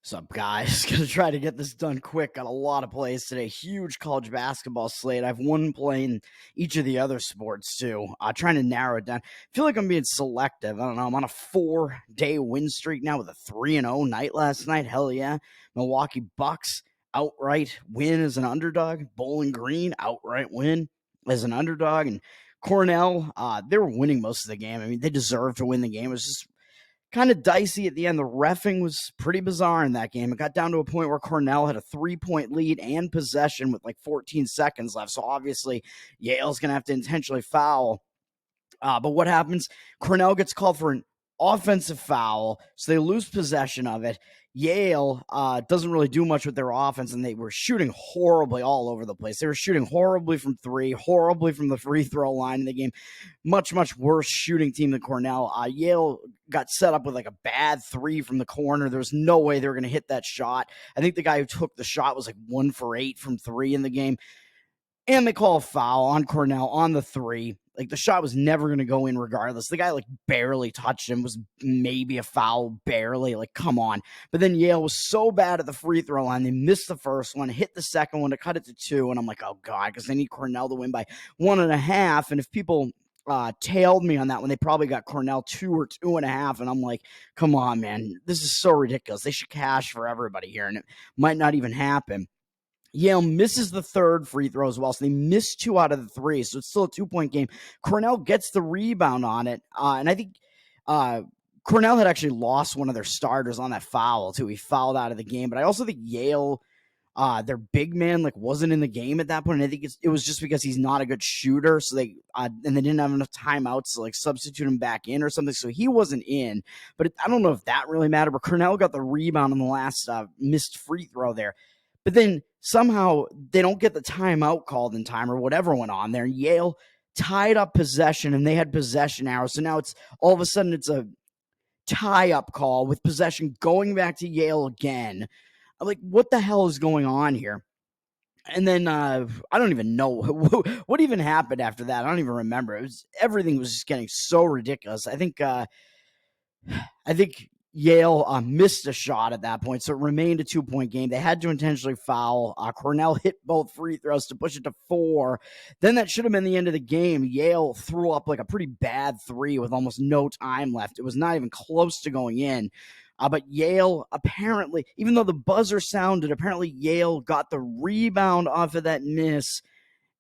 What's up, guys? Gonna try to get this done quick. Got a lot of plays today. Huge college basketball slate. I have one play in each of the other sports too. Trying to narrow it down. I feel like I'm being selective. I don't know. I'm on a 4-day win streak now with a 3-0 night last night. Hell yeah. Milwaukee Bucks outright win as an underdog. Bowling Green outright win as an underdog. And Cornell, they were winning most of the game. I mean, they deserved to win the game. It was just kind of dicey at the end. The reffing was pretty bizarre in that game. It got down to a point where Cornell had a 3-point lead and possession with like 14 seconds left. So obviously Yale's going to have to intentionally foul. But what happens? Cornell gets called for an offensive foul, so they lose possession of it. Yale doesn't really do much with their offense, and they were shooting horribly all over the place. They were shooting horribly from three, horribly from the free throw line in the game. Much, much worse shooting team than Cornell. Yale got set up with like a bad three from the corner. There was no way they were going to hit that shot. I think the guy who took the shot was like 1 for 8 from three in the game. And they call a foul on Cornell on the three. Like, the shot was never going to go in regardless. The guy, like, barely touched him. Was maybe a foul, barely. Like, come on. But then Yale was so bad at the free throw line. They missed the first one, hit the second one to cut it to 2. And I'm like, oh, God, because they need Cornell to win by 1.5. And if people tailed me on that one, they probably got Cornell 2 or 2.5. And I'm like, come on, man. This is so ridiculous. They should cash for everybody here. And it might not even happen. Yale misses the third free throw as well, so they miss 2 out of the 3, so it's still a 2-point game. Cornell gets the rebound on it, and I think Cornell had actually lost one of their starters on that foul, too. He fouled out of the game, but I also think Yale, their big man, like, wasn't in the game at that point, and I think it was just because he's not a good shooter, so they didn't have enough timeouts to, like, substitute him back in or something, so he wasn't in, but I don't know if that really mattered, but Cornell got the rebound on the last missed free throw there. But then somehow they don't get the timeout called in time or whatever went on there. Yale tied up possession, and they had possession arrows. So now it's all of a sudden it's a tie-up call with possession going back to Yale again. I'm like, what the hell is going on here? And then I don't even know what even happened after that. I don't even remember. Everything was just getting so ridiculous. I think Yale missed a shot at that point, so it remained a 2-point game. They had to intentionally foul. Cornell hit both free throws to push it to 4. Then that should have been the end of the game. Yale threw up like a pretty bad 3 with almost no time left. It was not even close to going in. But Yale apparently, even though the buzzer sounded, apparently Yale got the rebound off of that miss,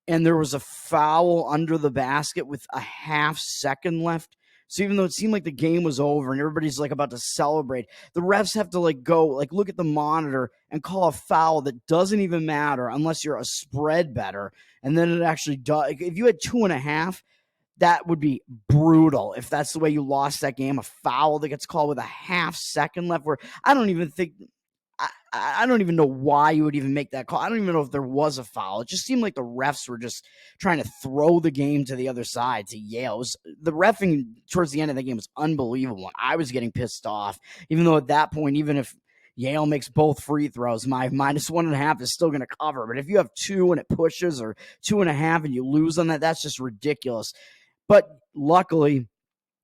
and there was a foul under the basket with a half second left. So even though it seemed like the game was over and everybody's like about to celebrate, the refs have to like go, like look at the monitor and call a foul that doesn't even matter unless you're a spread better. And then it actually does. If you had 2.5, that would be brutal. If that's the way you lost that game, a foul that gets called with a half second left, where I don't even think, I don't even know why you would even make that call. I don't even know if there was a foul. It just seemed like the refs were just trying to throw the game to the other side, to Yale. The reffing towards the end of the game was unbelievable. I was getting pissed off, even though at that point, even if Yale makes both free throws, my -1.5 is still going to cover. But if you have 2 and it pushes, or 2.5 and you lose on that, that's just ridiculous. But luckily,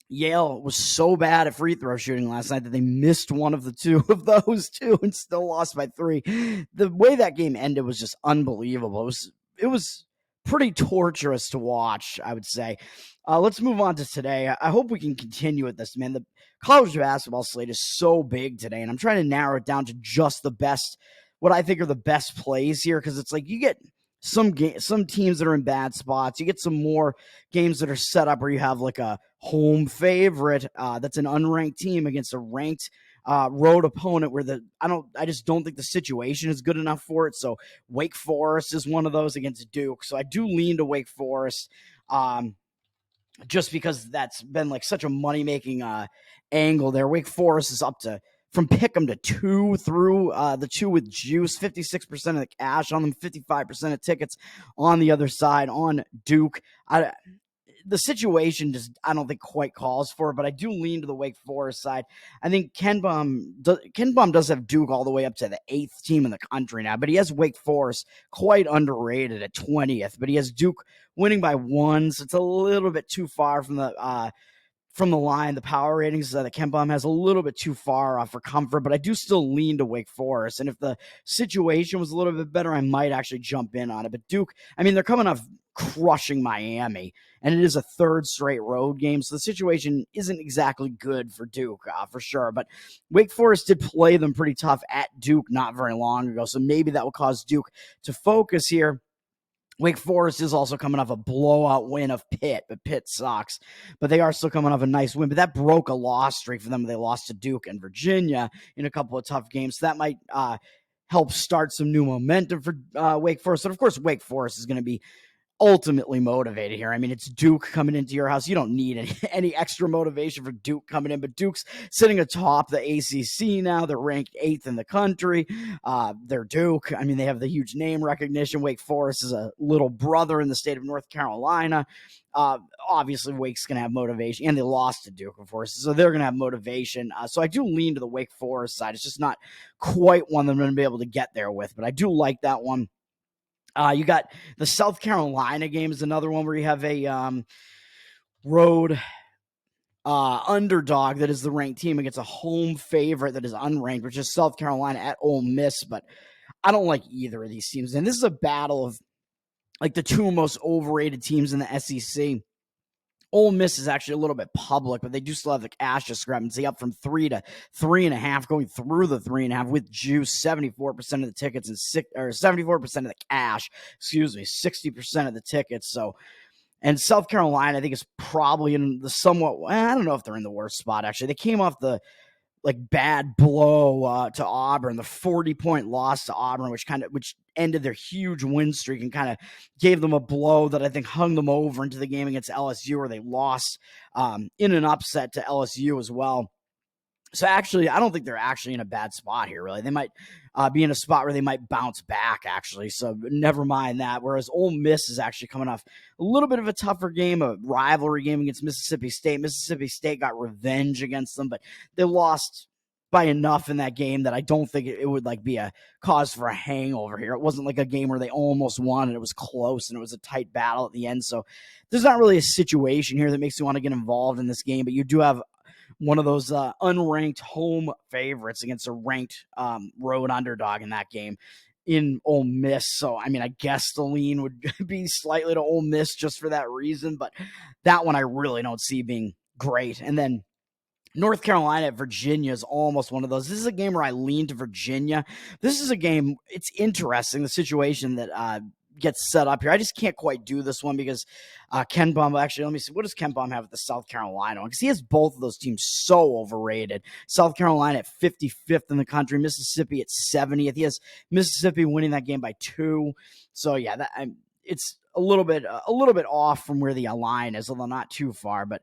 Yale was so bad at free throw shooting last night that they missed one of the 2 of those 2 and still lost by 3. The way that game ended was just unbelievable. It was pretty torturous to watch, I would say. Let's move on to today. I hope we can continue with this, man. The college basketball slate is so big today, and I'm trying to narrow it down to just the best, what I think are the best plays here, because it's like you get some teams that are in bad spots. You get some more games that are set up where you have like a home favorite that's an unranked team against a ranked road opponent where I just don't think the situation is good enough for it. So Wake Forest is one of those against Duke. So I do lean to Wake Forest just because that's been like such a money-making angle there. Wake Forest is up to from Pick'em to 2 through the 2 with juice, 56% of the cash on them, 55% of tickets on the other side on Duke. The situation just, I don't think, quite calls for it, but I do lean to the Wake Forest side. I think Ken Baum does have Duke all the way up to the 8th team in the country now, but he has Wake Forest quite underrated at 20th, but he has Duke winning by 1, so it's a little bit too far from the from the line. The power ratings that KenPom has a little bit too far off for comfort, but I do still lean to Wake Forest. And if the situation was a little bit better, I might actually jump in on it. But Duke, I mean, they're coming off crushing Miami, and it is a third straight road game, so the situation isn't exactly good for Duke, for sure. But Wake Forest did play them pretty tough at Duke not very long ago, so maybe that will cause Duke to focus here. Wake Forest is also coming off a blowout win of Pitt, but Pitt sucks. But they are still coming off a nice win. But that broke a loss streak for them. They lost to Duke and Virginia in a couple of tough games. So that might help start some new momentum for Wake Forest. And of course, Wake Forest is going to be ultimately motivated here. I mean, it's Duke coming into your house. You don't need any extra motivation for Duke coming in, but Duke's sitting atop the ACC now. They're ranked 8th in the country. They're Duke. I mean, they have the huge name recognition. Wake Forest is a little brother in the state of North Carolina. Obviously, Wake's going to have motivation, and they lost to Duke, of course, so they're going to have motivation. So I do lean to the Wake Forest side. It's just not quite one that I'm going to be able to get there with, but I do like that one. You got the South Carolina game is another one where you have a road underdog that is the ranked team against a home favorite that is unranked, which is South Carolina at Ole Miss. But I don't like either of these teams. And this is a battle of like the two most overrated teams in the SEC. Ole Miss is actually a little bit public, but they do still have the cash discrepancy up from 3 to 3.5, going through the 3.5 with juice. 74% of the tickets and 74% of the cash. 60% of the tickets. So, and South Carolina, I think, is probably in the somewhat. I don't know if they're in the worst spot. Actually, they came off the bad blow to Auburn, the 40-point loss to Auburn, which ended their huge win streak and kind of gave them a blow that I think hung them over into the game against LSU, where they lost in an upset to LSU as well. So actually, I don't think they're actually in a bad spot here, really. They might be in a spot where they might bounce back, actually. So never mind that. Whereas Ole Miss is actually coming off a little bit of a tougher game, a rivalry game against Mississippi State. Mississippi State got revenge against them, but they lost by enough in that game that I don't think it would be a cause for a hangover here. It wasn't like a game where they almost won and it was close and it was a tight battle at the end. So there's not really a situation here that makes you want to get involved in this game, but you do have one of those unranked home favorites against a ranked road underdog in that game in Ole Miss. So, I mean, I guess the lean would be slightly to Ole Miss just for that reason, but that one I really don't see being great. And then North Carolina at Virginia is almost one of those. This is a game where I lean to Virginia. This is a game, it's interesting, the situation that gets set up here. I just can't quite do this one because KenPom, actually, let me see. What does KenPom have with the South Carolina one? Because he has both of those teams so overrated. South Carolina at 55th in the country, Mississippi at 70th. He has Mississippi winning that game by 2. So, yeah, it's a little bit off from where the line is, although not too far. But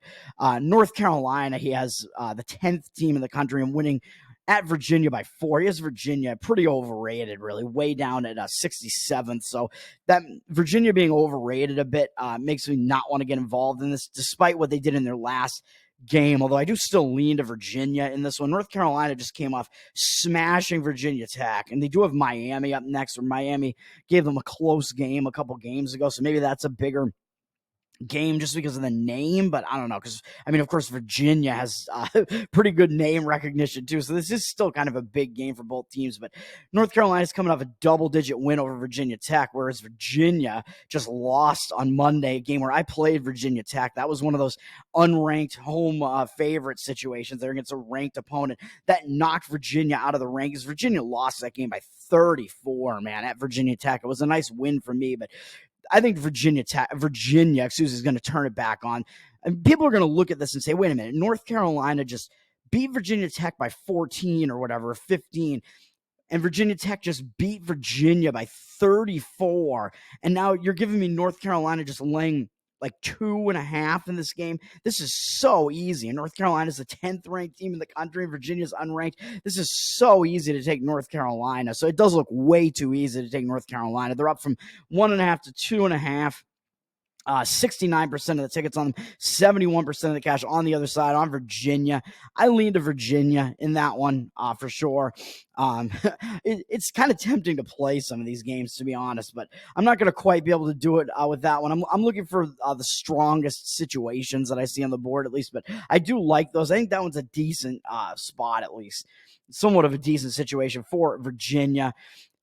North Carolina, he has the 10th team in the country and winning at Virginia by 4. He has Virginia pretty overrated, really, way down at 67th. So that Virginia being overrated a bit makes me not want to get involved in this, despite what they did in their last game, although I do still lean to Virginia in this one. North Carolina just came off smashing Virginia Tech, and they do have Miami up next, where Miami gave them a close game a couple games ago, so maybe that's a bigger game just because of the name, but I don't know, because I mean, of course, Virginia has pretty good name recognition too, so this is still kind of a big game for both teams. But North Carolina's coming off a double-digit win over Virginia Tech, whereas Virginia just lost on Monday, a game where I played Virginia Tech. That was one of those unranked home favorite situations there against a ranked opponent that knocked Virginia out of the rankings. Virginia lost that game by 34, man, at Virginia Tech. It was a nice win for me, but I think Virginia is going to turn it back on. And people are going to look at this and say, wait a minute, North Carolina just beat Virginia Tech by 14 or whatever, 15. And Virginia Tech just beat Virginia by 34. And now you're giving me North Carolina just laying 2.5 in this game. This is so easy. And North Carolina is the 10th ranked team in the country. Virginia's unranked. This is so easy to take North Carolina. So it does look way too easy to take North Carolina. They're up from 1.5 to 2.5. 69% of the tickets on them, 71% of the cash on the other side on Virginia. I lean to Virginia in that one for sure. It's kind of tempting to play some of these games, to be honest, but I'm not going to quite be able to do it with that one. I'm looking for the strongest situations that I see on the board, at least, but I do like those. I think that one's a decent spot, at least. Somewhat of a decent situation for Virginia.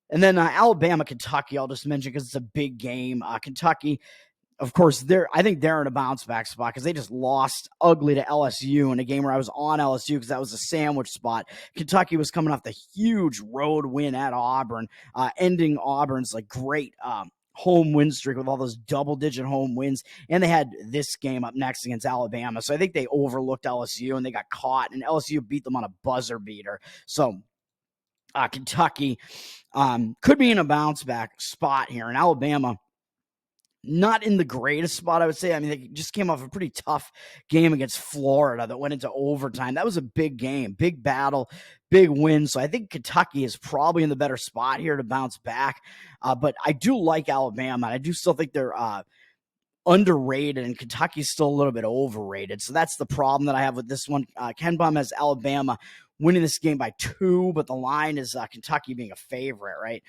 And then Alabama, Kentucky, I'll just mention because it's a big game. Kentucky, of course, I think they're in a bounce back spot because they just lost ugly to LSU in a game where I was on LSU because that was a sandwich spot. Kentucky was coming off the huge road win at Auburn, ending Auburn's great home win streak with all those double-digit home wins, and they had this game up next against Alabama. So I think they overlooked LSU and they got caught, and LSU beat them on a buzzer beater. So Kentucky could be in a bounce back spot here, and Alabama not in the greatest spot, I would say. I mean, they just came off a pretty tough game against Florida that went into overtime. That was a big game, big battle, big win. So I think Kentucky is probably in the better spot here to bounce back. But I do like Alabama. I do still think they're underrated, and Kentucky's still a little bit overrated. So that's the problem that I have with this one. Ken Bum has Alabama winning this game by 2, but the line is Kentucky being a favorite, right?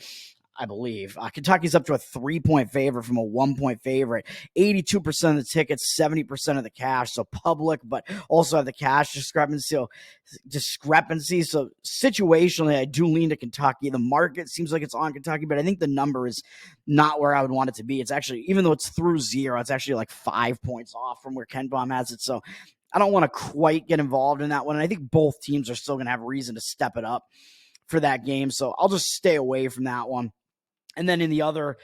I believe. Kentucky's up to a 3-point favorite from a 1-point favorite. 82% of the tickets, 70% of the cash. So public, but also have the cash discrepancy. So situationally, I do lean to Kentucky. The market seems like it's on Kentucky, but I think the number is not where I would want it to be. It's actually, even though it's through 0, it's actually 5 points off from where Ken Baum has it. So I don't want to quite get involved in that one. And I think both teams are still going to have reason to step it up for that game. So I'll just stay away from that one. And then in the other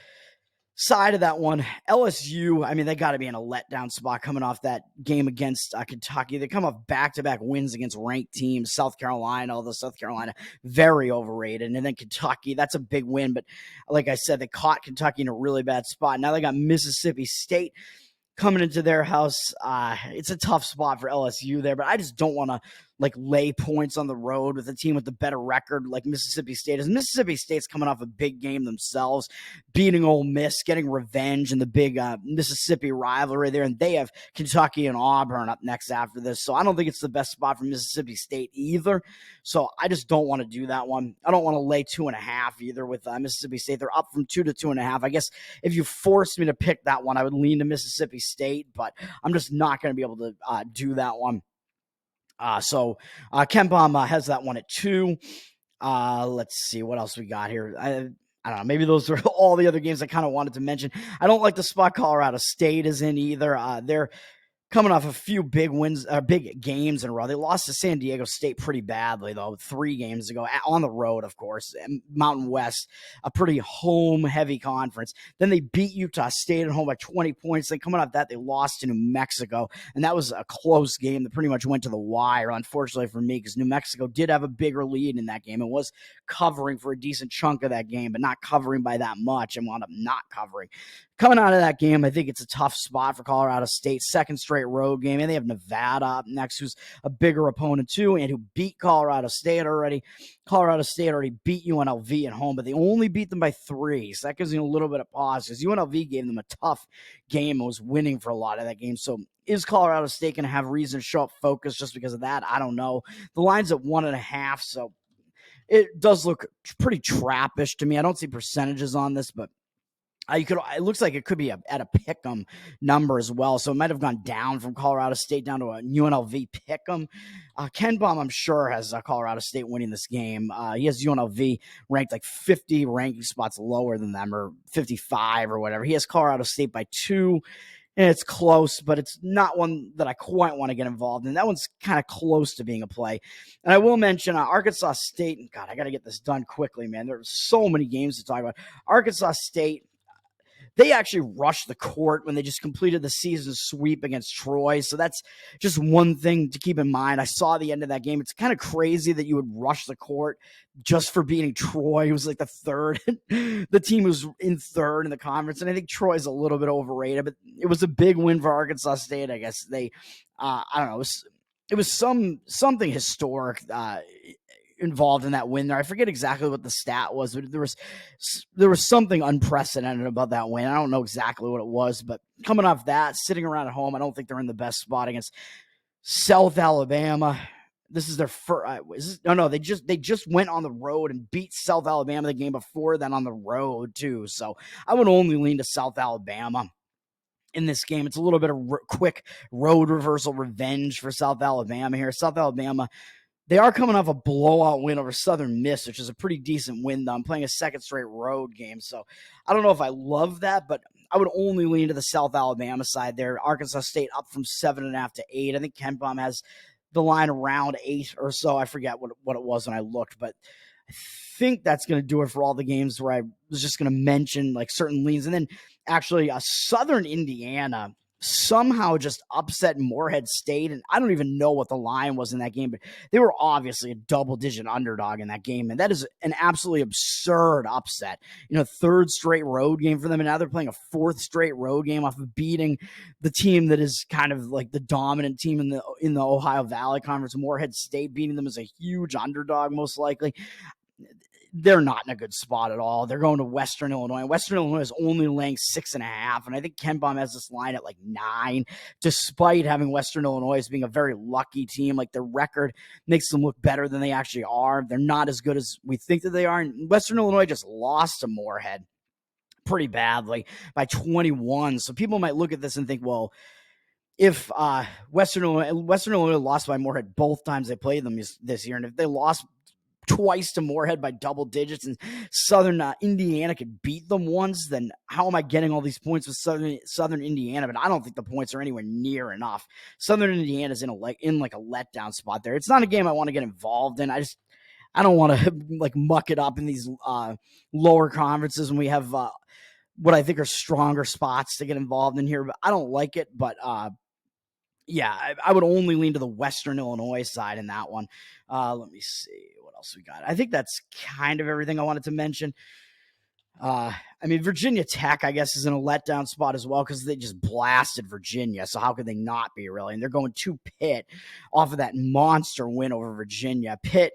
side of that one, LSU, I mean, they got to be in a letdown spot coming off that game against Kentucky. They come off back-to-back wins against ranked teams, South Carolina, although South Carolina, very overrated. And then Kentucky, that's a big win. But like I said, they caught Kentucky in a really bad spot. Now they got Mississippi State coming into their house. It's a tough spot for LSU there, but I just don't want to lay points on the road with a team with a better record like Mississippi State. As Mississippi State's coming off a big game themselves, beating Ole Miss, getting revenge in the big Mississippi rivalry there, and they have Kentucky and Auburn up next after this. So I don't think it's the best spot for Mississippi State either. So I just don't want to do that one. I don't want to lay 2.5 either with Mississippi State. They're up from 2 to 2.5. I guess if you forced me to pick that one, I would lean to Mississippi State, but I'm just not going to be able to do that one. So Ken Baum has that one at 2. Let's see what else we got here. I don't know. Maybe those are all the other games I kind of wanted to mention. I don't like the spot Colorado State is in either. They're coming off a few big wins, big games in a row. They lost to San Diego State pretty badly, though, 3 games ago on the road, of course. Mountain West, a pretty home-heavy conference. Then they beat Utah State at home by 20 points. Then coming off that, they lost to New Mexico, and that was a close game that pretty much went to the wire, unfortunately for me, because New Mexico did have a bigger lead in that game. It was covering for a decent chunk of that game, but not covering by that much, and wound up not covering. Coming out of that game, I think it's a tough spot for Colorado State. Second straight road game, and they have Nevada up next, who's a bigger opponent too, and who beat Colorado State already. Colorado State already beat UNLV at home, but they only beat them by 3, so that gives me a little bit of pause because UNLV gave them a tough game and was winning for a lot of that game. So is Colorado State going to have reason to show up focused just because of that? I don't know. The line's at 1.5, so it does look pretty trappish to me. I don't see percentages on this, but it looks like it could be at a pick'em number as well. So it might have gone down from Colorado State down to a UNLV pick'em. Ken Baum, I'm sure, has Colorado State winning this game. He has UNLV ranked 50 ranking spots lower than them, or 55 or whatever. He has Colorado State by 2. And it's close, but it's not one that I quite want to get involved in. That one's kind of close to being a play. And I will mention Arkansas State. And God, I got to get this done quickly, man. There's so many games to talk about. Arkansas State, they actually rushed the court when they just completed the season sweep against Troy. So that's just one thing to keep in mind. I saw the end of that game. It's kind of crazy that you would rush the court just for beating Troy. It was the third. The team was in third in the conference. And I think Troy's a little bit overrated, but it was a big win for Arkansas State. I guess they, I don't know, it was something historic involved in that win there. I forget exactly what the stat was, but there was something unprecedented about that win. I don't know exactly what it was, but coming off that, sitting around at home, I don't think they're in the best spot against South Alabama. This is their first. They just went on the road and beat South Alabama the game before then on the road too. So I would only lean to South Alabama in this game. It's a little bit of quick road reversal revenge for South Alabama here. South Alabama, they are coming off a blowout win over Southern Miss, which is a pretty decent win, though. I'm playing a second straight road game, so I don't know if I love that, but I would only lean to the South Alabama side there. Arkansas State up from 7.5 to 8. I think KenPom has the line around 8 or so. I forget what it was when I looked, but I think that's going to do it for all the games where I was just going to mention like certain leans. And then actually Southern Indiana somehow just upset Morehead State. And I don't even know what the line was in that game, but they were obviously a double-digit underdog in that game. And that is an absolutely absurd upset. Third straight road game for them. And now they're playing a fourth straight road game off of beating the team that is kind of like the dominant team in the Ohio Valley Conference. Morehead State beating them as a huge underdog, most likely. They're not in a good spot at all. They're going to Western Illinois. Western Illinois is only laying 6.5, and I think KenPom has this line at like 9, despite having Western Illinois as being a very lucky team. Like their record makes them look better than they actually are. They're not as good as we think that they are. And Western Illinois just lost to Morehead pretty badly by 21. So people might look at this and think, well, if Western Illinois lost by Morehead both times they played them this year, and if they lost twice to Morehead by double digits and Southern Indiana could beat them once, then how am I getting all these points with Southern Indiana? But I don't think the points are anywhere near enough. Southern Indiana's in like a letdown spot there. It's not a game I want to get involved in. I don't want to like muck it up in these lower conferences when we have what I think are stronger spots to get involved in here. But I don't like it. But yeah, I would only lean to the Western Illinois side in that one. Let me see what else we got. I think that's kind of everything I wanted to mention. Virginia Tech, I guess, is in a letdown spot as well because they just blasted Virginia. So how could they not be, really? And they're going to Pitt off of that monster win over Virginia. Pitt,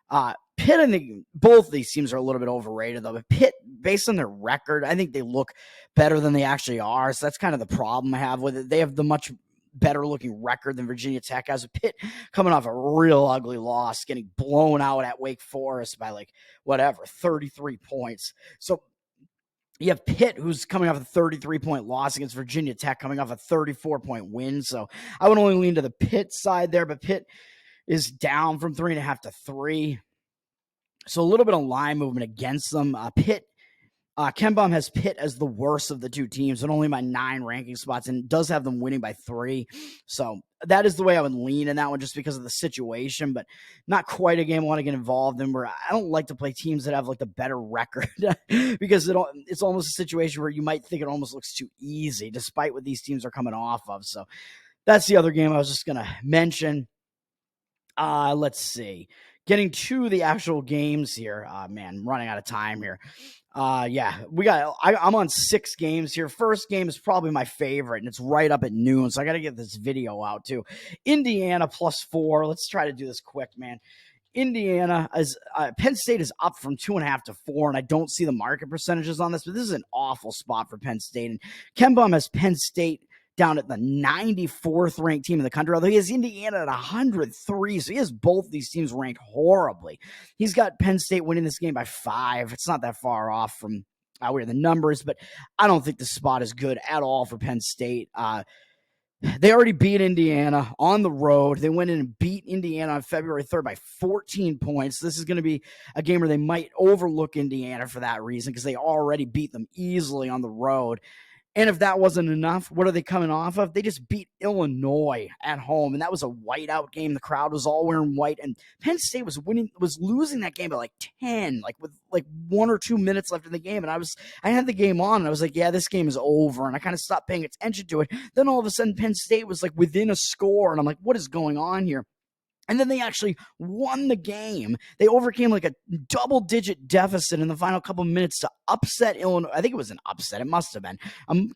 I think both these teams are a little bit overrated, though. But Pitt, based on their record, I think they look better than they actually are. So that's kind of the problem I have with it. They have the much better looking record than Virginia Tech has. A Pitt coming off a real ugly loss, getting blown out at Wake Forest by 33 points. So you have Pitt, who's coming off a 33-point loss against Virginia Tech, coming off a 34-point win. So I would only lean to the Pitt side there, but Pitt is down from 3.5 to 3. So a little bit of line movement against them. KenPom has Pitt as the worst of the two teams, and only by 9 ranking spots, and does have them winning by 3. So that is the way I would lean in that one, just because of the situation, but not quite a game I want to get involved in, where I don't like to play teams that have the better record because it's almost a situation where you might think it almost looks too easy, despite what these teams are coming off of. So that's the other game I was just going to mention. Let's see. Getting to the actual games here. Man, running out of time here. I'm on 6 games here. First game is probably my favorite, and it's right up at noon, so I got to get this video out too. Indiana +4. Let's try to do this quick, man. Indiana, Penn State is up from 2.5 to 4, and I don't see the market percentages on this, but this is an awful spot for Penn State. And KenPom has Penn State down at the 94th ranked team in the country, although he has Indiana at 103, so he has both these teams ranked horribly. He's got Penn State winning this game by 5. It's not that far off from where the numbers, but I don't think the spot is good at all for Penn State. They already beat Indiana on the road. They went in and beat Indiana on February 3rd by 14 points. This is going to be a game where they might overlook Indiana for that reason, because they already beat them easily on the road. And if that wasn't enough, what are they coming off of? They just beat Illinois at home, and that was a whiteout game. The crowd was all wearing white, and Penn State was losing that game by 10, with 1 or 2 minutes left in the game. And I had the game on, and I was like, yeah, this game is over. And I kind of stopped paying attention to it. Then all of a sudden, Penn State was within a score, and I'm like, what is going on here? And then they actually won the game. They overcame a double-digit deficit in the final couple of minutes to upset Illinois. I think it was an upset. It must have been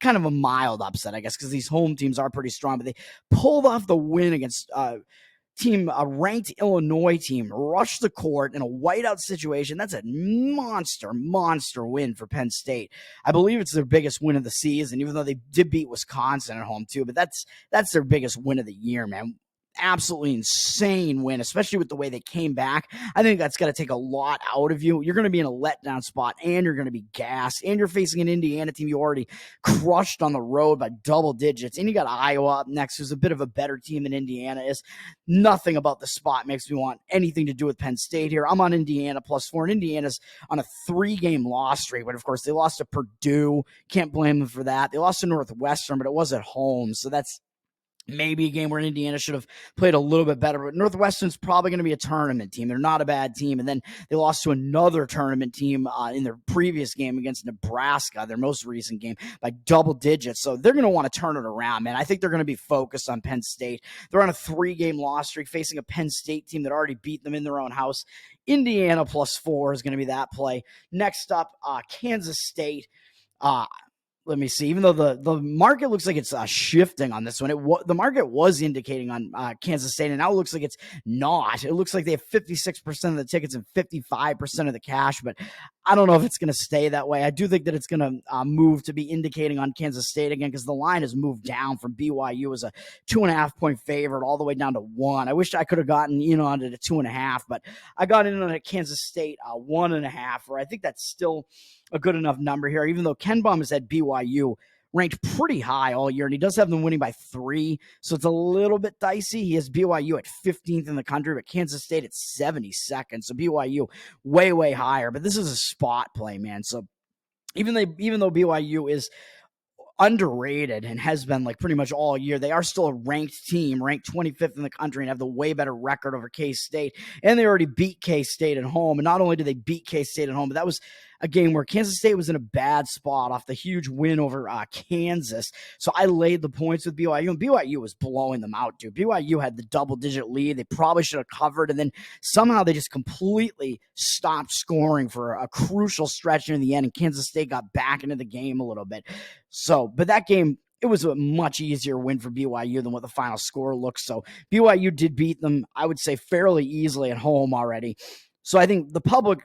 kind of a mild upset, I guess, because these home teams are pretty strong. But they pulled off the win against team, a ranked Illinois team, rushed the court in a whiteout situation. That's a monster win for Penn State. I believe it's their biggest win of the season, even though they did beat Wisconsin at home too. But that's their biggest win of the year, man. Absolutely insane win, especially with the way they came back. I think that's got to take a lot out of you. You're going to be in a letdown spot, and you're going to be gassed, and you're facing an Indiana team you already crushed on the road by double digits, and you got Iowa up next, who's a bit of a better team than Indiana is. Nothing about the spot makes me want anything to do with Penn State here. I'm on Indiana +4, and Indiana's on a 3-game loss streak, but of course they lost to Purdue. Can't blame them for that. They lost to Northwestern, but it was at home, so that's maybe a game where Indiana should have played a little bit better, but Northwestern's probably going to be a tournament team. They're not a bad team. And then they lost to another tournament team in their previous game against Nebraska, their most recent game, by double digits. So they're going to want to turn it around, man. I think they're going to be focused on Penn State. They're on a 3-game loss streak facing a Penn State team that already beat them in their own house. Indiana +4 is going to be that play. Next up, Kansas State. Let me see. Even though the market looks like it's shifting on this one, the market was indicating on Kansas State, and now it looks like it's not. It looks like they have 56% of the tickets and 55% of the cash, but I don't know if it's going to stay that way. I do think that it's going to move to be indicating on Kansas State again, because the line has moved down from BYU as a 2.5-point favorite all the way down to 1. I wish I could have gotten in on it at 2.5, but I got in on it Kansas State 1.5, where I think that's still a good enough number here, even though Ken Bum has had BYU ranked pretty high all year, and he does have them winning by 3, so it's a little bit dicey. He has BYU at 15th in the country, but Kansas State at 72nd, so BYU way higher, but this is a spot play, man. So even though BYU is underrated and has been like pretty much all year, they are still a ranked team, ranked 25th in the country, and have the way better record over K-State, and they already beat K-State at home. And not only did they beat K-State at home, but that was a game where Kansas State was in a bad spot off the huge win over Kansas. So I laid the points with BYU, and BYU was blowing them out, dude. BYU had the double-digit lead. They probably should have covered, and then somehow they just completely stopped scoring for a crucial stretch in the end, and Kansas State got back into the game a little bit. So, but that game, it was a much easier win for BYU than what the final score looks. So BYU did beat them, I would say, fairly easily at home already. So I think the public,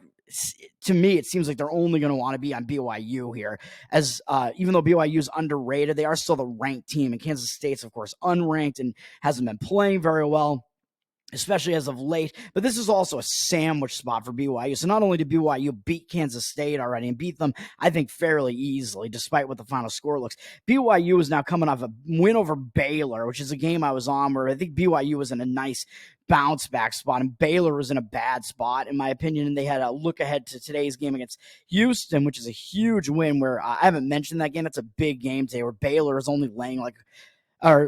to me, it seems like they're only going to want to be on BYU here, as even though BYU is underrated, they are still the ranked team, and Kansas State's, of course, unranked and hasn't been playing very well, especially as of late. But this is also a sandwich spot for BYU. So not only did BYU beat Kansas State already and beat them, I think, fairly easily, despite what the final score looks, BYU is now coming off a win over Baylor, which is a game I was on where I think BYU was in a nice bounce back spot, and Baylor was in a bad spot, in my opinion, and they had a look ahead to today's game against Houston, which is a huge win where I haven't mentioned that game. That's a big game today where Baylor is only laying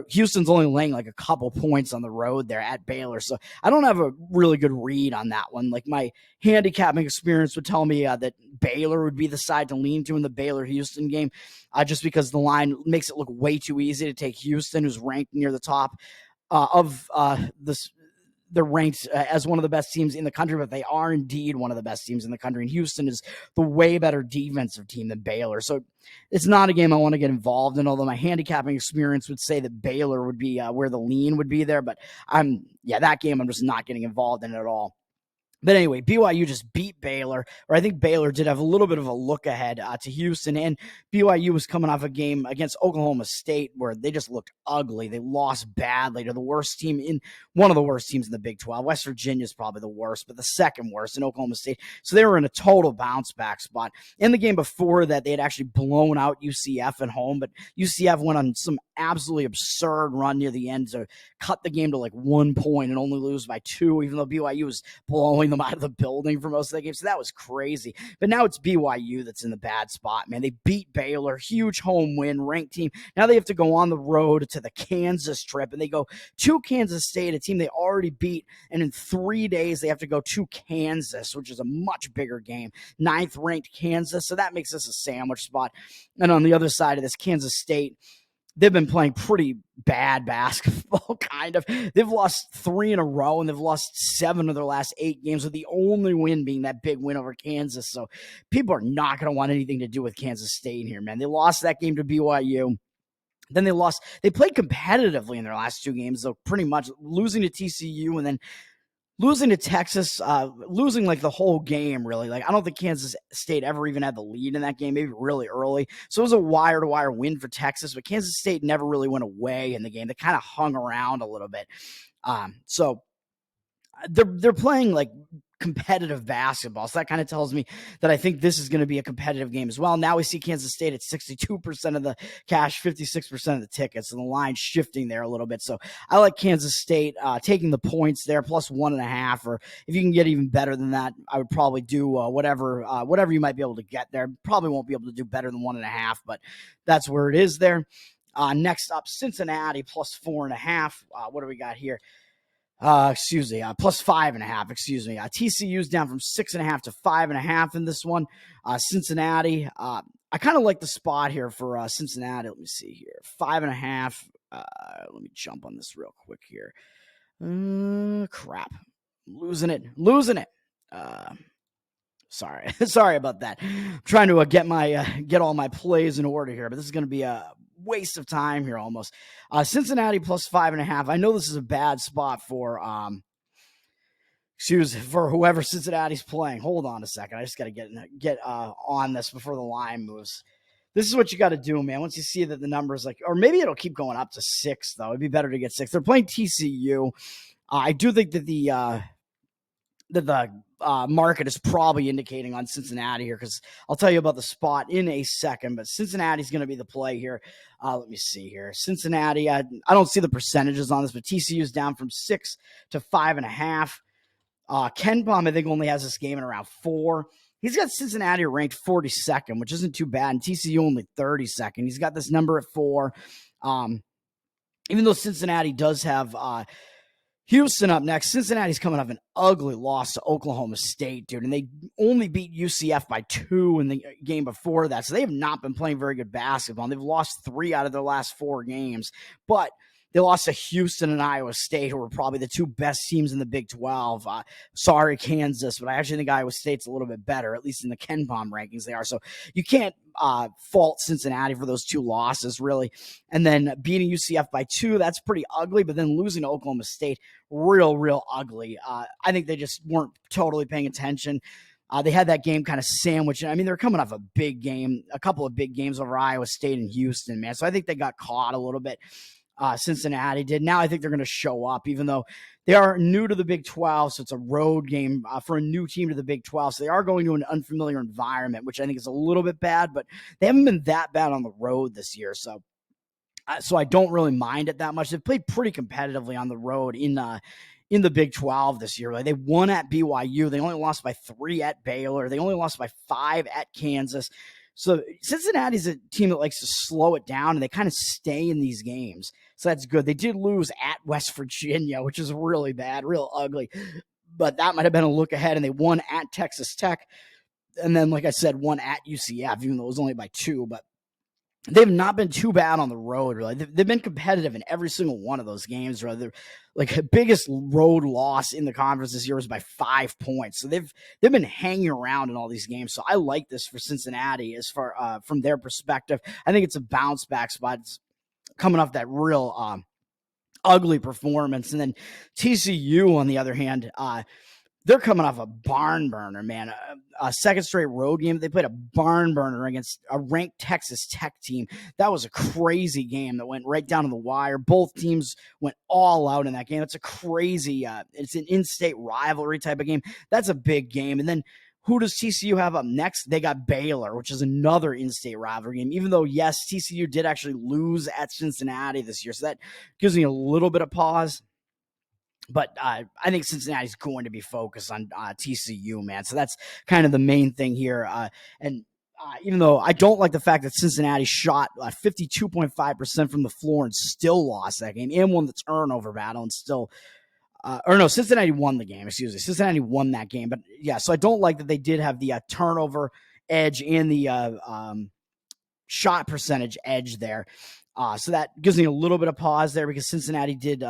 Houston's only laying like a couple points on the road there at Baylor. So I don't have a really good read on that one. Like, my handicapping experience would tell me that Baylor would be the side to lean to in the Baylor-Houston game, just because the line makes it look way too easy to take Houston, who's ranked near the top of this. They're ranked as one of the best teams in the country, but they are indeed one of the best teams in the country. And Houston is the way better defensive team than Baylor. So it's not a game I want to get involved in, although my handicapping experience would say that Baylor would be where the lean would be there. But that game I'm just not getting involved in at all. But anyway, BYU just beat Baylor, or I think Baylor did have a little bit of a look ahead to Houston, and BYU was coming off a game against Oklahoma State where they just looked ugly. They lost badly to the worst team one of the worst teams in the Big 12. West Virginia is probably the worst, but the second worst in Oklahoma State. So they were in a total bounce back spot. In the game before that, they had actually blown out UCF at home, but UCF went on some absolutely absurd run near the end to cut the game to like 1 point and only lose by 2, even though BYU was blowing them out of the building for most of the game. So that was crazy. But now it's BYU that's in the bad spot, man. They beat Baylor, huge home win, ranked team. Now they have to go on the road to the Kansas trip, and they go to Kansas State, a team they already beat, and in 3 days they have to go to Kansas, which is a much bigger game. 9th ranked Kansas, so that makes this a sandwich spot. And on the other side of this, Kansas State, they've been playing pretty bad basketball, kind of. They've lost 3 in a row, and they've lost 7 of their last 8 games, with the only win being that big win over Kansas. So people are not going to want anything to do with Kansas State here, man. They lost that game to BYU. Then they lost. They played competitively in their last two games, though, pretty much losing to TCU and then losing to Texas, losing like the whole game, really. Like, I don't think Kansas State ever even had the lead in that game, maybe really early. So it was a wire-to-wire win for Texas, but Kansas State never really went away in the game. They kind of hung around a little bit. So they're playing like competitive basketball. So that kind of tells me that I think this is going to be a competitive game as well. Now we see Kansas State at 62% of the cash, 56% of the tickets, and the line shifting there a little bit. So I like Kansas State taking the points there, plus 1.5, or if you can get even better than that, I would probably do whatever you might be able to get there. Probably won't be able to do better than 1.5, but that's where it is there. Next up, Cincinnati plus 4.5. What do we got here? Plus 5.5. TCU's down from 6.5 to 5.5 in this one. Cincinnati, I kind of like the spot here for Cincinnati. Let me see here, 5.5. Let me jump on this real quick here. Crap, losing it. Sorry about that. I'm trying to get all my plays in order here, but this is going to be a waste of time here almost. Cincinnati plus 5.5. I know this is a bad spot for whoever Cincinnati's playing. Hold on a second. I just got to get on this before the line moves. This is what you got to do, man. Once you see that the number's like, or maybe it'll keep going up to 6, though. It'd be better to get 6. They're playing TCU. I do think that the market is probably indicating on Cincinnati here, because I'll tell you about the spot in a second, but Cincinnati's going to be the play here. Let me see here. Cincinnati, I don't see the percentages on this, but TCU's down from 6 to 5.5. Ken Palm, I think, only has this game in around 4. He's got Cincinnati ranked 42nd, which isn't too bad, and TCU only 32nd. He's got this number at 4. Even though Cincinnati does have Houston up next. Cincinnati's coming off an ugly loss to Oklahoma State, dude, and they only beat UCF by 2 in the game before that. So they have not been playing very good basketball. And they've lost 3 out of their last 4 games, but they lost to Houston and Iowa State, who were probably the 2 best teams in the Big 12. Sorry, Kansas, but I actually think Iowa State's a little bit better, at least in the Ken Palm rankings they are. So you can't fault Cincinnati for those 2 losses, really. And then beating UCF by 2, that's pretty ugly, but then losing to Oklahoma State, real ugly. I think they just weren't totally paying attention. They had that game kind of sandwiched. I mean, they're coming off a big game, a couple of big games over Iowa State and Houston, man. So I think they got caught a little bit. Cincinnati did. Now I think they're going to show up, even though they are new to the Big 12, so it's a road game for a new team to the Big 12. So they are going to an unfamiliar environment, which I think is a little bit bad, but they haven't been that bad on the road this year. So I don't really mind it that much. They've played pretty competitively on the road in the Big 12 this year. Like, they won at BYU. They only lost by 3 at Baylor. They only lost by 5 at Kansas. So Cincinnati's a team that likes to slow it down, and they kind of stay in these games. So that's good. They did lose at West Virginia, which is really bad, real ugly. But that might have been a look ahead, and they won at Texas Tech. And then, like I said, won at UCF, even though it was only by 2. But they've not been too bad on the road, really. They've been competitive in every single one of those games. Really. Like, the biggest road loss in the conference this year was by 5 points. So they've been hanging around in all these games. So I like this for Cincinnati as far from their perspective. I think it's a bounce back spot. It's coming off that real ugly performance. And then TCU, on the other hand, they're coming off a barn burner, man. A second straight road game. They played a barn burner against a ranked Texas Tech team. That was a crazy game that went right down to the wire. Both teams went all out in that game. It's a crazy, it's an in-state rivalry type of game. That's a big game. And then who does TCU have up next? They got Baylor, which is another in-state rivalry game. Even though, yes, TCU did actually lose at Cincinnati this year. So that gives me a little bit of pause. But I think Cincinnati's going to be focused on TCU, man. So that's kind of the main thing here. And even though I don't like the fact that Cincinnati shot 52.5% from the floor and still lost that game, and won the turnover battle and still Cincinnati won the game. Excuse me. Cincinnati won that game. But, yeah, so I don't like that they did have the turnover edge and the shot percentage edge there. So that gives me a little bit of pause there, because Cincinnati did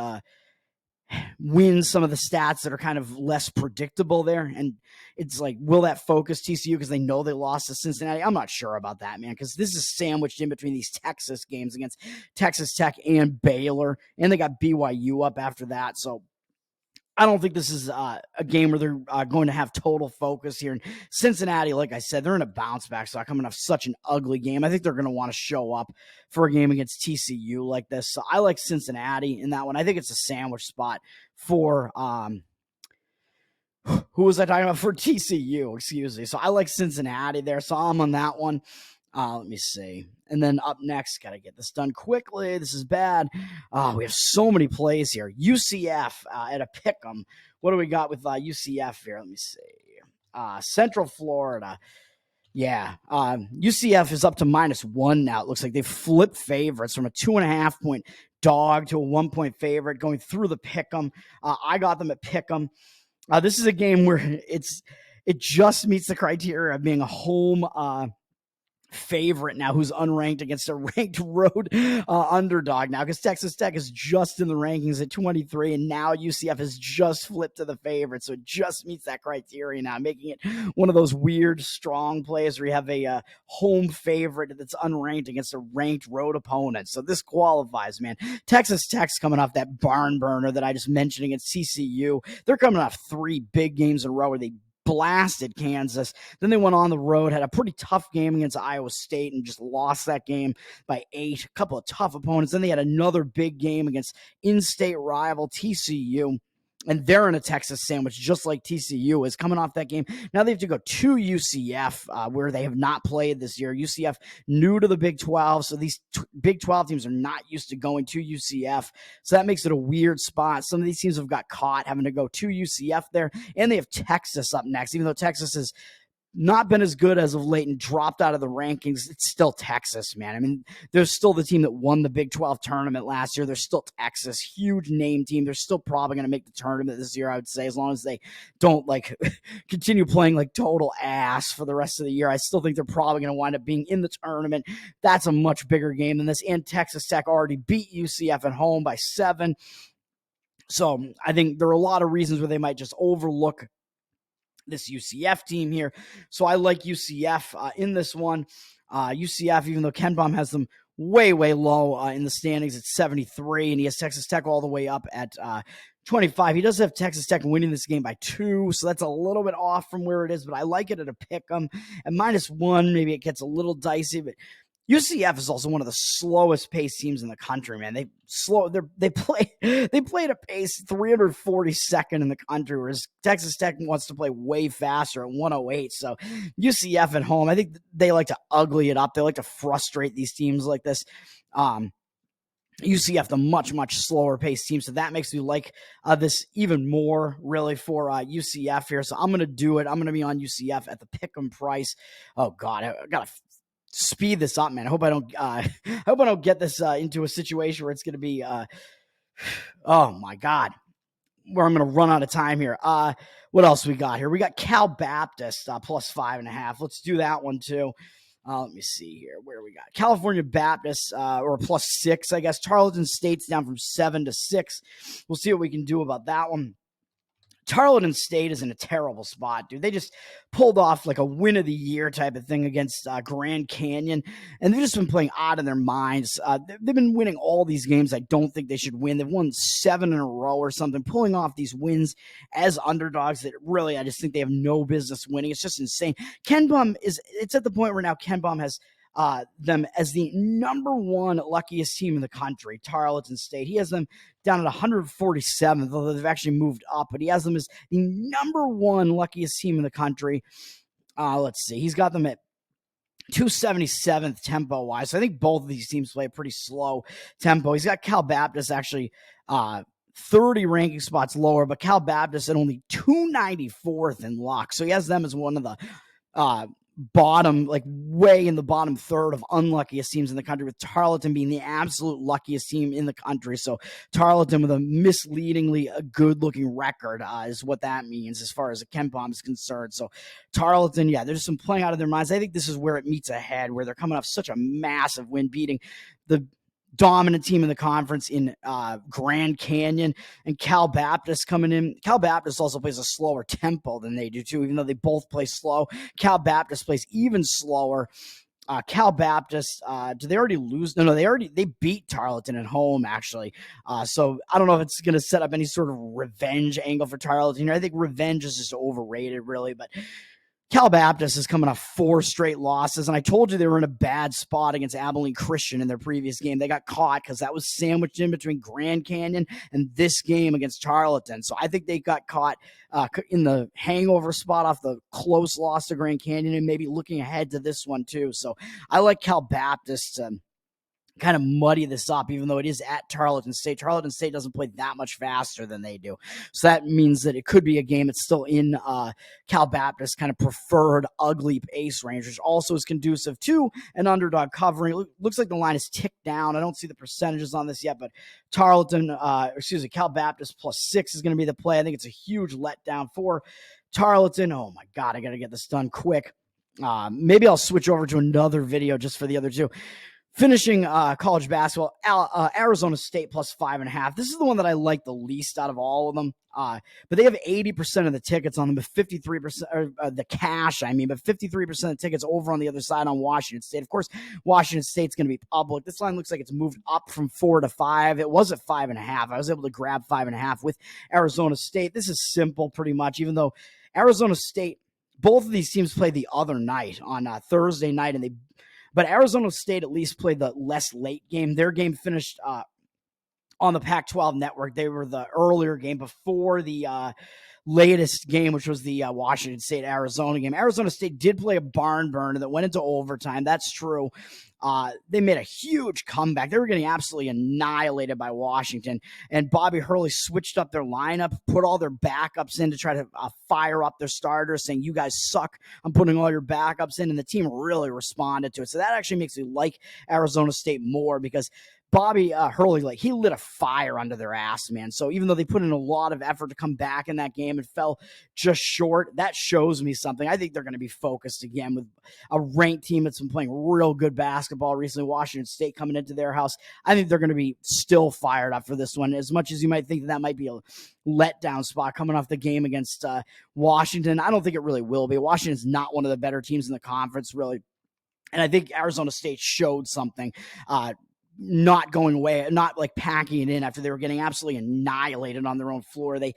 win some of the stats that are kind of less predictable there. And it's like, will that focus TCU because they know they lost to Cincinnati? I'm not sure about that, man, because this is sandwiched in between these Texas games against Texas Tech and Baylor, and they got BYU up after that. So I don't think this is a game where they're going to have total focus here. And Cincinnati, like I said, they're in a bounce back, so coming off such an ugly game. I think they're going to want to show up for a game against TCU like this. So I like Cincinnati in that one. I think it's a sandwich spot for who was I talking about? For TCU, excuse me. So I like Cincinnati there. So I'm on that one. Let me see. And then up next, got to get this done quickly. This is bad. We have so many plays here. UCF at a pick'em. What do we got with UCF here? Let me see. Central Florida. Yeah. UCF is up to -1 now. It looks like they flipped favorites from a 2.5 point dog to a 1 point favorite going through the pick'em. I got them at pick'em. This is a game where it just meets the criteria of being a home favorite now who's unranked against a ranked road underdog now, because Texas Tech is just in the rankings at 23, and now UCF has just flipped to the favorite, so it just meets that criteria now, making it one of those weird strong plays where you have a home favorite that's unranked against a ranked road opponent. So this qualifies, man. Texas Tech's coming off that barn burner that I just mentioned against TCU. They're coming off 3 big games in a row where they blasted Kansas. Then they went on the road, had a pretty tough game against Iowa State and just lost that game by 8. A couple of tough opponents. Then they had another big game against in-state rival TCU. And they're in a Texas sandwich, just like TCU is coming off that game. Now they have to go to UCF, where they have not played this year. UCF new to the Big 12, so these Big 12 teams are not used to going to UCF. So that makes it a weird spot. Some of these teams have got caught having to go to UCF there, and they have Texas up next, even though Texas is not been as good as of late and dropped out of the rankings. It's still Texas, man. I mean, there's still the team that won the Big 12 tournament last year. There's still Texas, huge name team. They're still probably going to make the tournament this year, I would say, as long as they don't like continue playing like total ass for the rest of the year. I still think they're probably going to wind up being in the tournament. That's a much bigger game than this. And Texas Tech already beat UCF at home by 7. So I think there are a lot of reasons where they might just overlook this UCF team here. So I like UCF in this one. UCF, even though Ken Baum has them way, way low in the standings at 73, and he has Texas Tech all the way up at 25. He does have Texas Tech winning this game by 2, so that's a little bit off from where it is, but I like it at a pick'em. At -1, maybe it gets a little dicey, but UCF is also one of the slowest paced teams in the country, man. They play at a pace 342nd in the country, whereas Texas Tech wants to play way faster at 108. So UCF at home, I think they like to ugly it up. They like to frustrate these teams like this. UCF, the much, much slower paced team. So that makes me like this even more, really, for UCF here. So I'm going to do it. I'm going to be on UCF at the pick'em price. Oh, God, I got to speed this up, man. I hope I don't get this into a situation where it's going to be, oh my God, where I'm going to run out of time here. What else we got here? We got Cal Baptist plus 5.5. Let's do that one too. Let me see here where we got California Baptist or plus 6, I guess. Tarleton State's down from 7 to 6. We'll see what we can do about that one. Tarleton State is in a terrible spot, dude. They just pulled off like a win of the year type of thing against Grand Canyon, and they've just been playing out of their minds. They've been winning all these games I don't think they should win. They've won 7 in a row or something, pulling off these wins as underdogs that really I just think they have no business winning. It's just insane. Ken Baum it's at the point where now Ken Baum has them as the number 1 luckiest team in the country, Tarleton State. He has them down at 147th, although they've actually moved up, but he has them as the number 1 luckiest team in the country. Let's see. He's got them at 277th tempo-wise. So I think both of these teams play a pretty slow tempo. He's got Cal Baptist actually 30 ranking spots lower, but Cal Baptist at only 294th in luck. So he has them as one of the bottom, like way in the bottom third of unluckiest teams in the country, with Tarleton being the absolute luckiest team in the country. So Tarleton with a misleadingly a good looking record is what that means as far as a Ken Baum is concerned. So Tarleton, yeah, they're just been playing out of their minds. I think this is where it meets ahead, where they're coming off such a massive win, beating the dominant team in the conference in Grand Canyon, and Cal Baptist coming in. Cal Baptist also plays a slower tempo than they do too, even though they both play slow. Cal Baptist plays even slower. Cal Baptist, did they already lose? No, they beat Tarleton at home, actually. So I don't know if it's going to set up any sort of revenge angle for Tarleton. I think revenge is just overrated, really. But Cal Baptist is coming off 4 straight losses, and I told you they were in a bad spot against Abilene Christian in their previous game. They got caught because that was sandwiched in between Grand Canyon and this game against Tarleton. So I think they got caught in the hangover spot off the close loss to Grand Canyon and maybe looking ahead to this one too. So I like Cal Baptist kind of muddy this up, even though it is at Tarleton State. Tarleton State doesn't play that much faster than they do. So that means that it could be a game that's still in Cal Baptist kind of preferred ugly pace range, which also is conducive to an underdog covering. It looks like the line is ticked down. I don't see the percentages on this yet, but Cal Baptist +6 is going to be the play. I think it's a huge letdown for Tarleton. Oh my God, I got to get this done quick. Maybe I'll switch over to another video just for the other two. Finishing college basketball, Arizona State +5.5. This is the one that I like the least out of all of them. But they have 80% of the tickets on them, but 53% the cash. But 53% of the tickets over on the other side on Washington State. Of course, Washington State's going to be public. This line looks like it's moved up from 4 to 5. It was at 5.5. I was able to grab 5.5 with Arizona State. This is simple, pretty much. Even though Arizona State, both of these teams play the other night on Thursday night, but Arizona State at least played the less late game. Their game finished on the Pac-12 network. They were the earlier game before the latest game, which was the Washington State-Arizona game. Arizona State did play a barn burner that went into overtime. That's true. They made a huge comeback. They were getting absolutely annihilated by Washington, and Bobby Hurley switched up their lineup, put all their backups in to try to fire up their starters, saying, "You guys suck. I'm putting all your backups in," and the team really responded to it. So that actually makes me like Arizona State more, because Bobby Hurley, he lit a fire under their ass, man. So even though they put in a lot of effort to come back in that game and fell just short, that shows me something. I think they're going to be focused again with a ranked team that's been playing real good basketball recently. Washington State coming into their house. I think they're going to be still fired up for this one, as much as you might think that might be a letdown spot coming off the game against Washington. I don't think it really will be. Washington's not one of the better teams in the conference, really. And I think Arizona State showed something. Not going away, not packing it in after they were getting absolutely annihilated on their own floor. They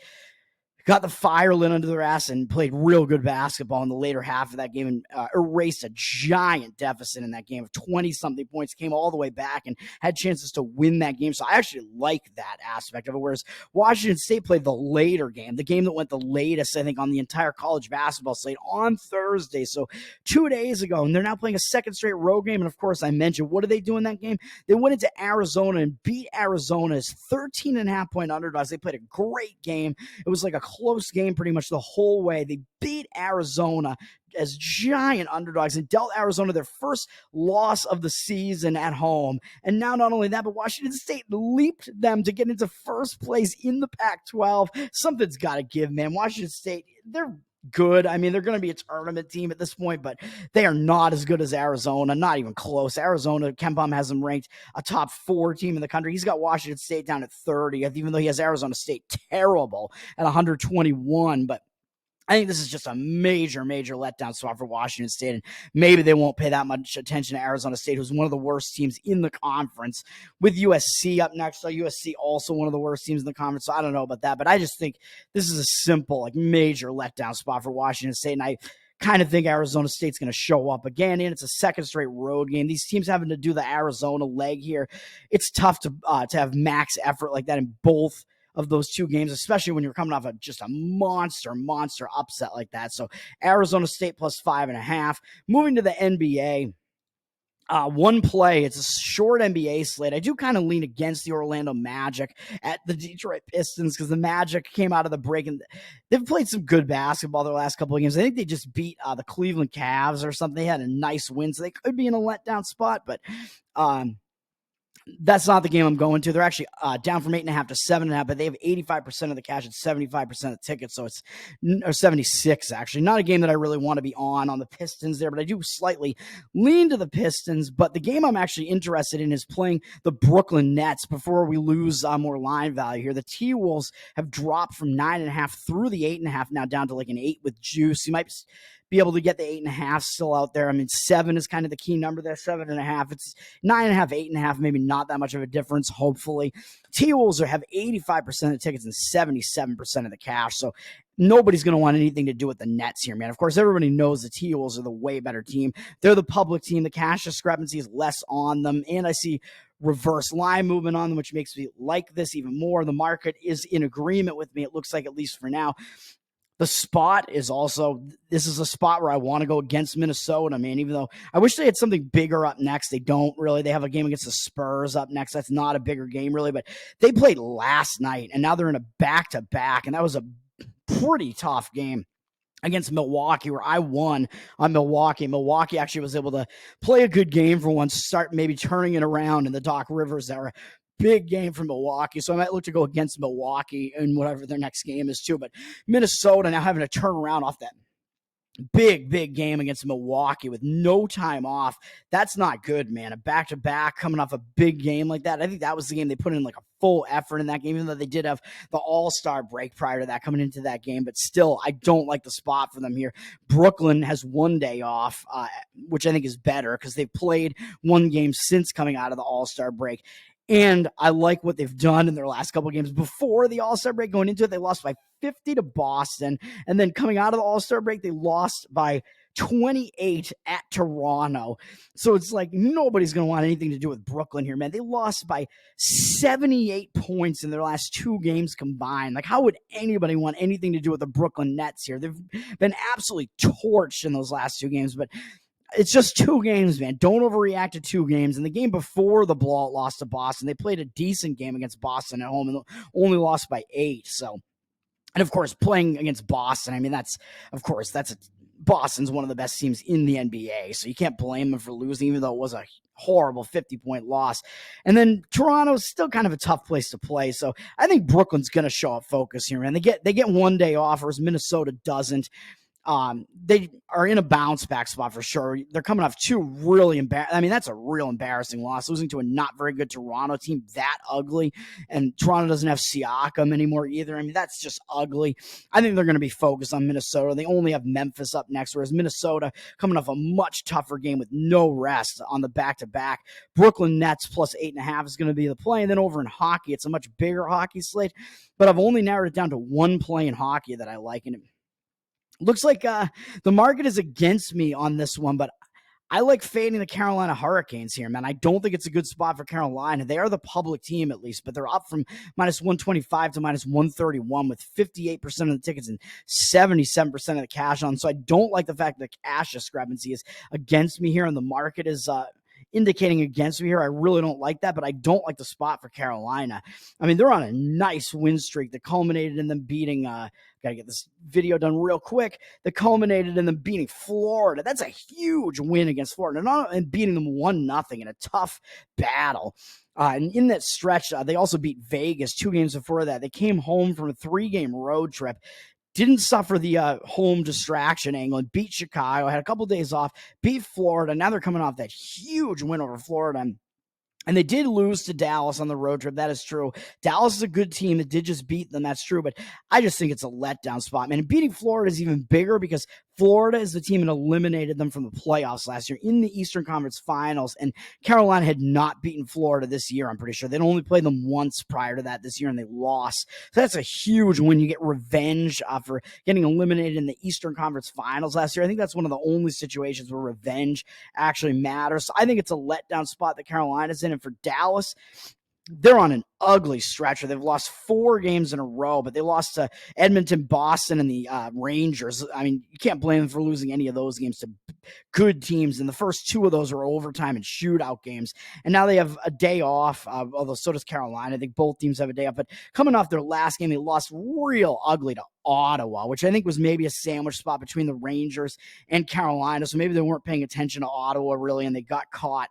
got the fire lit under their ass and played real good basketball in the later half of that game and erased a giant deficit in that game of 20-something points, came all the way back and had chances to win that game. So I actually like that aspect of it, whereas Washington State played the later game, the game that went the latest, I think, on the entire college basketball slate on Thursday. So 2 days ago, and they're now playing a second straight road game. And of course, I mentioned, what did they do in that game? They went into Arizona and beat Arizona as 13.5-point underdogs. They played a great game. It was like a close game pretty much the whole way. They beat Arizona as giant underdogs and dealt Arizona their first loss of the season at home. And now not only that, but Washington State leaped them to get into first place in the Pac-12. Something's got to give, man. Washington State, they're good. They're going to be a tournament team at this point, but they are not as good as Arizona, not even close. Arizona, KenPom has them ranked a top 4 team in the country. He's got Washington State down at 30th, even though he has Arizona State terrible at 121. But I think this is just a major, major letdown spot for Washington State, and maybe they won't pay that much attention to Arizona State, who's one of the worst teams in the conference, with USC up next. So USC also one of the worst teams in the conference, so I don't know about that, but I just think this is a simple, major letdown spot for Washington State, and I kind of think Arizona State's going to show up again, and it's a second straight road game. These teams having to do the Arizona leg here, it's tough to have max effort like that in both of those 2 games, especially when you're coming off of just a monster upset like that. So Arizona State +5.5. Moving to the NBA, one play. It's a short NBA slate. I do kind of lean against the Orlando Magic at the Detroit Pistons, because the Magic came out of the break and they've played some good basketball their last couple of games. I think they just beat the Cleveland Cavs or something. They had a nice win, so they could be in a letdown spot, but That's not the game I'm going to. They're actually down from 8.5 to 7.5, but they have 85% of the cash and 75% of the tickets. So it's or 76 actually. Not a game that I really want to be on the Pistons there, but I do slightly lean to the Pistons. But the game I'm actually interested in is playing the Brooklyn Nets before we lose more line value here. The T-Wolves have dropped from 9.5 through the 8.5 now down to like an 8 with juice. You might be able to get the 8.5 still out there. I mean, 7 is kind of the key number there. 7.5. It's 9.5, 8.5. Maybe not that much of a difference. Hopefully, T-Wolves have 85% of the tickets and 77% of the cash. So nobody's going to want anything to do with the Nets here, man. Of course, everybody knows the T-Wolves are the way better team. They're the public team. The cash discrepancy is less on them, and I see reverse line movement on them, which makes me like this even more. The market is in agreement with me. It looks like, at least for now. The spot is also, this is a spot where I want to go against Minnesota, man, even though I wish they had something bigger up next. They don't really. They have a game against the Spurs up next. That's not a bigger game, really, but they played last night, and now they're in a back-to-back, and that was a pretty tough game against Milwaukee, where I won on Milwaukee. Milwaukee actually was able to play a good game for once, start maybe turning it around in the Doc Rivers era. Big game for Milwaukee, so I might look to go against Milwaukee in whatever their next game is too. But Minnesota now having to turn around off that big game against Milwaukee with no time off. That's not good, man. A back-to-back coming off a big game like that. I think that was the game they put in like a full effort in that game, even though they did have the All-Star break prior to that coming into that game. But still, I don't like the spot for them here. Brooklyn has one day off, which I think is better because they've played one game since coming out of the All-Star break. And I like what they've done in their last couple of games before the All-Star break. Going into it, they lost by 50 to Boston. And then coming out of the All-Star break, they lost by 28 at Toronto. So it's like nobody's going to want anything to do with Brooklyn here, man. They lost by 78 points in their last 2 games combined. Like, how would anybody want anything to do with the Brooklyn Nets here? They've been absolutely torched in those last 2 games, but it's just 2 games, man. Don't overreact to 2 games. And the game before the blowout loss to Boston, they played a decent game against Boston at home and only lost by 8. So, and of course, playing against Boston, I mean, Boston's one of the best teams in the NBA. So you can't blame them for losing, even though it was a horrible 50-point loss. And then Toronto's still kind of a tough place to play. So I think Brooklyn's going to show up focus here, man. They get one day off, whereas Minnesota doesn't. They are in a bounce back spot for sure. They're coming off 2 really that's a real embarrassing loss, losing to a not very good Toronto team that ugly. And Toronto doesn't have Siakam anymore either. I mean, that's just ugly. I think they're going to be focused on Minnesota. They only have Memphis up next, whereas Minnesota coming off a much tougher game with no rest on the back-to-back. Brooklyn Nets plus 8.5 is going to be the play. And then over in hockey, it's a much bigger hockey slate, but I've only narrowed it down to one play in hockey that I like. And looks like the market is against me on this one, but I like fading the Carolina Hurricanes here, man. I don't think it's a good spot for Carolina. They are the public team at least, but they're up from minus 125 to minus 131 with 58% of the tickets and 77% of the cash on. So I don't like the fact that the cash discrepancy is against me here, and the market is indicating against me here. I really don't like that, but I don't like the spot for Carolina. I mean, they're on a nice win streak that culminated in them beating got to get this video done real quick. That culminated in them beating Florida. That's a huge win against Florida, and beating them 1-0 in a tough battle. And in that stretch, they also beat Vegas 2 games before that. They came home from a 3-game road trip, didn't suffer the home distraction angle, and beat Chicago, had a couple days off, beat Florida. Now they're coming off that huge win over Florida. And they did lose to Dallas on the road trip. That is true. Dallas is a good team that did just beat them. That's true. But I just think it's a letdown spot, man. And beating Florida is even bigger because Florida is the team that eliminated them from the playoffs last year in the Eastern Conference Finals. And Carolina had not beaten Florida this year, I'm pretty sure. They'd only played them once prior to that this year, and they lost. So that's a huge win. You get revenge for getting eliminated in the Eastern Conference Finals last year. I think that's one of the only situations where revenge actually matters. So I think it's a letdown spot that Carolina's in. And for Dallas, they're on an ugly stretch where they've lost 4 games in a row, but they lost to Edmonton, Boston, and the Rangers. I mean, you can't blame them for losing any of those games to good teams. And the first 2 of those were overtime and shootout games. And now they have a day off, although so does Carolina. I think both teams have a day off. But coming off their last game, they lost real ugly to Ottawa, which I think was maybe a sandwich spot between the Rangers and Carolina. So maybe they weren't paying attention to Ottawa really, and they got caught.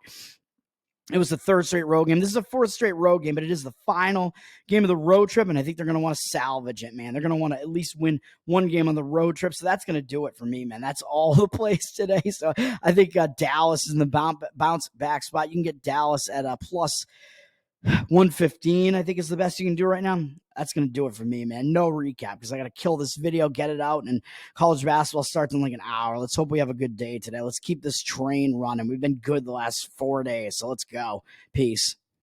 It was the third straight road game. This is a fourth straight road game, but it is the final game of the road trip, and I think they're going to want to salvage it, man. They're going to want to at least win one game on the road trip, so that's going to do it for me, man. That's all the plays today. So I think Dallas is in the bounce back spot. You can get Dallas at a plus 115, I think is the best you can do right now. That's going to do it for me, man. No recap because I got to kill this video, get it out, and college basketball starts in like an hour. Let's hope we have a good day today. Let's keep this train running. We've been good the last 4 days, so let's go. Peace.